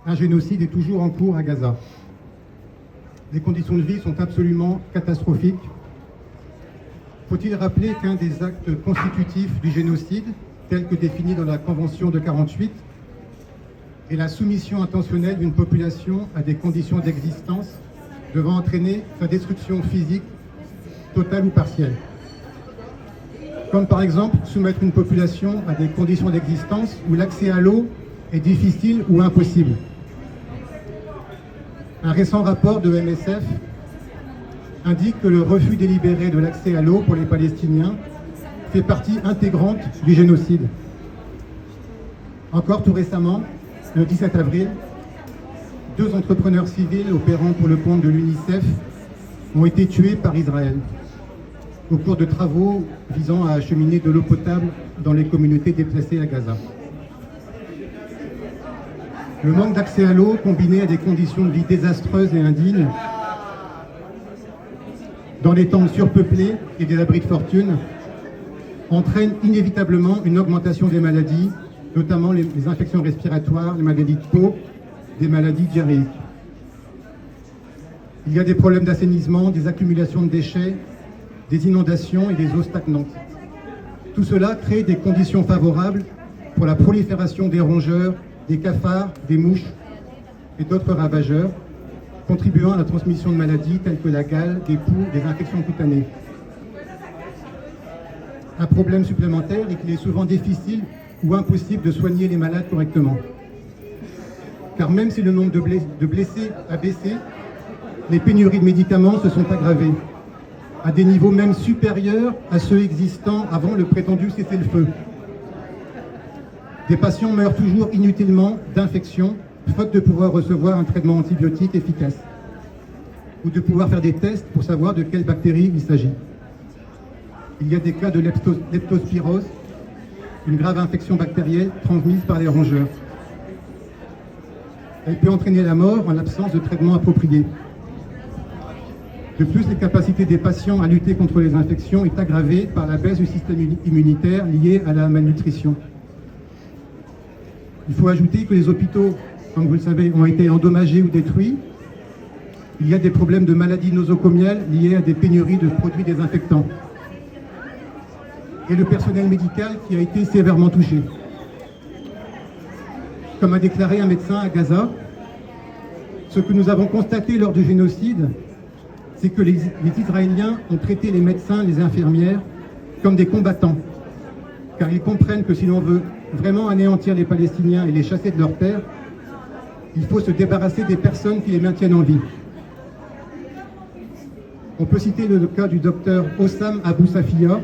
un génocide est toujours en cours à Gaza. Les conditions de vie sont absolument catastrophiques. Faut-il rappeler qu'un des actes constitutifs du génocide, tel que défini dans la Convention de 1948, est la soumission intentionnelle d'une population à des conditions d'existence devant entraîner sa destruction physique, totale ou partielle. Comme par exemple soumettre une population à des conditions d'existence où l'accès à l'eau est difficile ou impossible. Un récent rapport de MSF indique que le refus délibéré de l'accès à l'eau pour les Palestiniens fait partie intégrante du génocide. Encore tout récemment, le 17 avril, 2 entrepreneurs civils opérant pour le compte de l'UNICEF ont été tués par Israël au cours de travaux visant à acheminer de l'eau potable dans les communautés déplacées à Gaza. Le manque d'accès à l'eau, combiné à des conditions de vie désastreuses et indignes, dans les tentes surpeuplées et des abris de fortune, entraîne inévitablement une augmentation des maladies, notamment les infections respiratoires, les maladies de peau, des maladies diarrhéiques. Il y a des problèmes d'assainissement, des accumulations de déchets, des inondations et des eaux stagnantes. Tout cela crée des conditions favorables pour la prolifération des rongeurs, des cafards, des mouches et d'autres ravageurs, contribuant à la transmission de maladies telles que la gale, des poux, des infections cutanées. Un problème supplémentaire est qu'il est souvent difficile ou impossible de soigner les malades correctement. Car même si le nombre de blessés a baissé, les pénuries de médicaments se sont aggravées, à des niveaux même supérieurs à ceux existants avant le prétendu cessez-le-feu. Des patients meurent toujours inutilement d'infections, faute de pouvoir recevoir un traitement antibiotique efficace, ou de pouvoir faire des tests pour savoir de quelle bactérie il s'agit. Il y a des cas de leptospirose, une grave infection bactérienne transmise par les rongeurs. Elle peut entraîner la mort en l'absence de traitement approprié. De plus, les capacités des patients à lutter contre les infections est aggravée par la baisse du système immunitaire liée à la malnutrition. Il faut ajouter que les hôpitaux, comme vous le savez, ont été endommagés ou détruits. Il y a des problèmes de maladies nosocomiales liées à des pénuries de produits désinfectants. Et le personnel médical qui a été sévèrement touché. Comme a déclaré un médecin à Gaza, ce que nous avons constaté lors du génocide, c'est que les Israéliens ont traité les médecins, les infirmières, comme des combattants, car ils comprennent que si l'on veut vraiment anéantir les Palestiniens et les chasser de leur terre, il faut se débarrasser des personnes qui les maintiennent en vie. On peut citer le cas du docteur Hossam Abou Safia,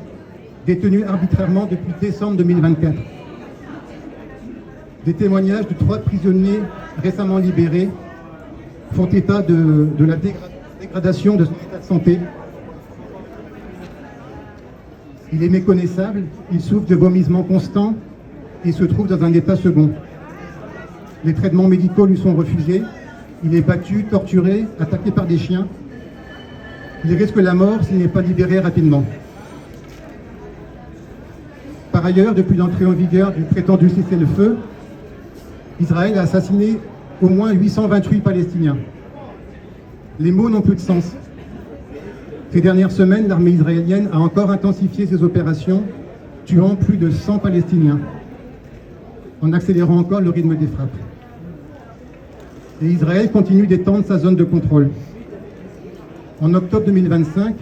détenu arbitrairement depuis décembre 2024. Des témoignages de 3 prisonniers récemment libérés font état de la dégradation de son état de santé. Il est méconnaissable, il souffre de vomissements constants et se trouve dans un état second. Les traitements médicaux lui sont refusés, il est battu, torturé, attaqué par des chiens. Il risque la mort s'il n'est pas libéré rapidement. Par ailleurs, depuis l'entrée en vigueur du prétendu cessez-le-feu, Israël a assassiné au moins 828 Palestiniens. Les mots n'ont plus de sens. Ces dernières semaines, l'armée israélienne a encore intensifié ses opérations, tuant plus de 100 Palestiniens, en accélérant encore le rythme des frappes. Et Israël continue d'étendre sa zone de contrôle. En octobre 2025,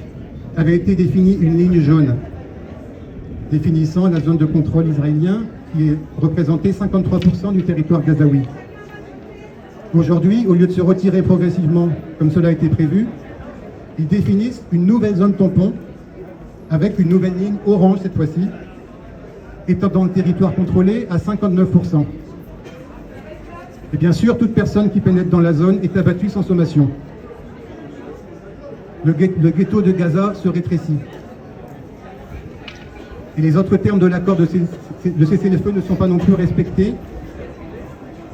avait été définie une ligne jaune, définissant la zone de contrôle israélien qui représentait 53% du territoire gazaoui. Aujourd'hui, au lieu de se retirer progressivement, comme cela a été prévu, ils définissent une nouvelle zone tampon, avec une nouvelle ligne orange cette fois-ci, étendant le territoire contrôlé à 59%. Et bien sûr, toute personne qui pénètre dans la zone est abattue sans sommation. Le ghetto de Gaza se rétrécit. Et les autres termes de l'accord de cessez-le-feu ne sont pas non plus respectés.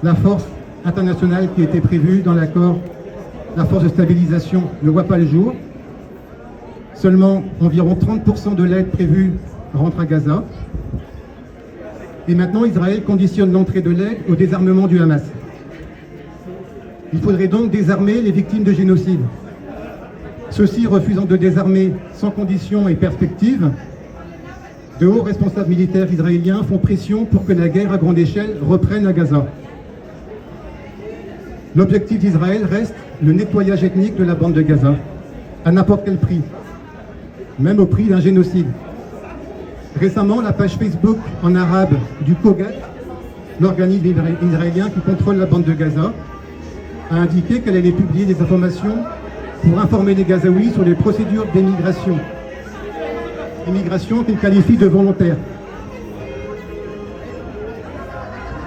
La force internationale qui était prévue dans l'accord, la force de stabilisation, ne voit pas le jour. Seulement environ 30% de l'aide prévue rentre à Gaza. Et maintenant, Israël conditionne l'entrée de l'aide au désarmement du Hamas. Il faudrait donc désarmer les victimes de génocide. Ceux-ci, refusant de désarmer sans condition et perspective, de hauts responsables militaires israéliens font pression pour que la guerre à grande échelle reprenne à Gaza. L'objectif d'Israël reste le nettoyage ethnique de la bande de Gaza, à n'importe quel prix, même au prix d'un génocide. Récemment, la page Facebook en arabe du Kogat, l'organisme israélien qui contrôle la bande de Gaza, a indiqué qu'elle allait publier des informations pour informer les Gazaouis sur les procédures d'émigration. Immigration qu'il qualifie de volontaire.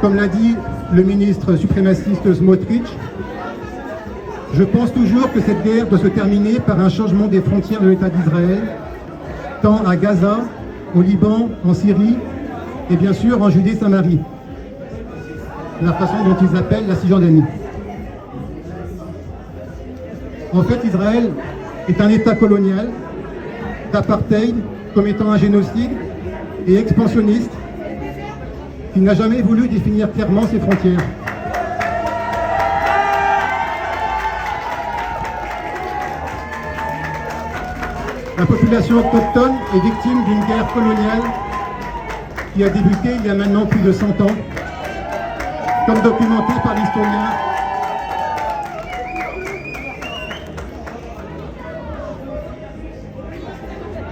Comme l'a dit le ministre suprémaciste Smotrich, je pense toujours que cette guerre doit se terminer par un changement des frontières de l'État d'Israël, tant à Gaza, au Liban, en Syrie et bien sûr en Judée-Samarie, la façon dont ils appellent la Cisjordanie. En fait, Israël est un État colonial, d'apartheid, comme étant un génocide et expansionniste qui n'a jamais voulu définir clairement ses frontières. La population autochtone est victime d'une guerre coloniale qui a débuté il y a maintenant plus de 100 ans, comme documenté par l'historien